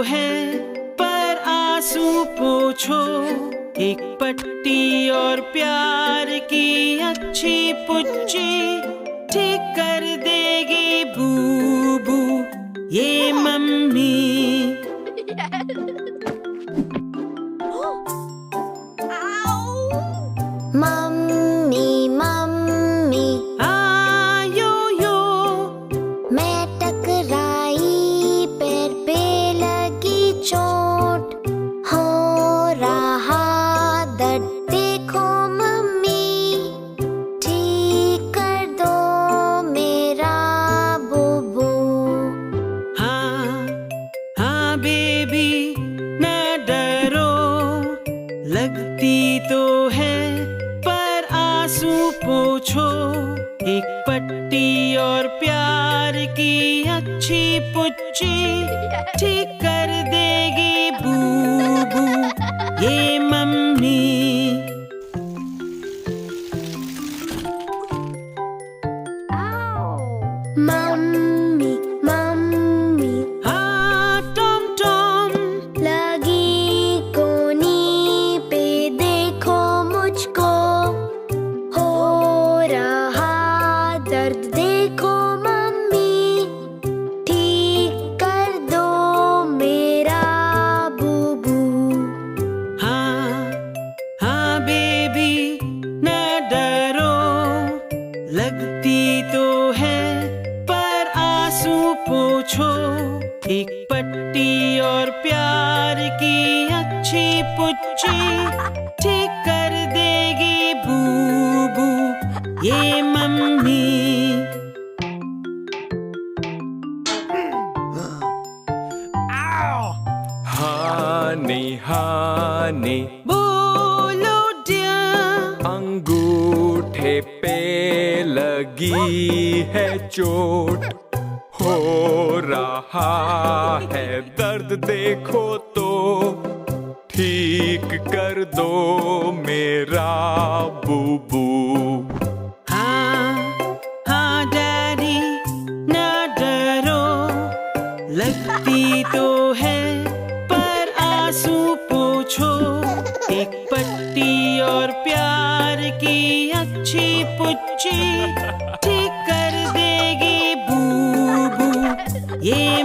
है पर आंसू पोंछो, एक पट्टी और प्यार की अच्छी पुच्ची ठीक कर देगी बूबू ये मम्मी। मम्मी मम्मी आयो यो, मैं टकराई, पैर पे लगी चोट, हो रहा दर्द देखो मम्मी, ठीक कर दो मेरा बुबू। हाँ हाँ बेबी न डरो, लगती तो है पर आंसू पोंछो, एक पट्टी और प्यार की अच्छी पुच्ची ठीक कर देगी बूबू ये मम्मी। मम्मी मम्मी हाँ टॉम टॉम, लगी कोनी पे देखो मुझको, हो रहा दर्द देखो मम्मी, ठीक कर दो मेरा बुबू। हाँ हाँ बेबी न डरो, लगती तो है पर आंसू पोंछो, एक पट्टी और प्यार की अच्छी पुच्ची ठीक कर देगी बूबू ये मम्मी। हानी हानी बोलो डियर, अंगूठे पे लगी है चोट, हो रहा है दर्द देखो तो, ठीक कर दो मेरा बुबू। हाँ हाँ डैडी न डरो, लगती तो है पर आंसू पोंछो, एक पट्टी और प्यार की अच्छी पुच्ची ठीक कर देगी बूबू ये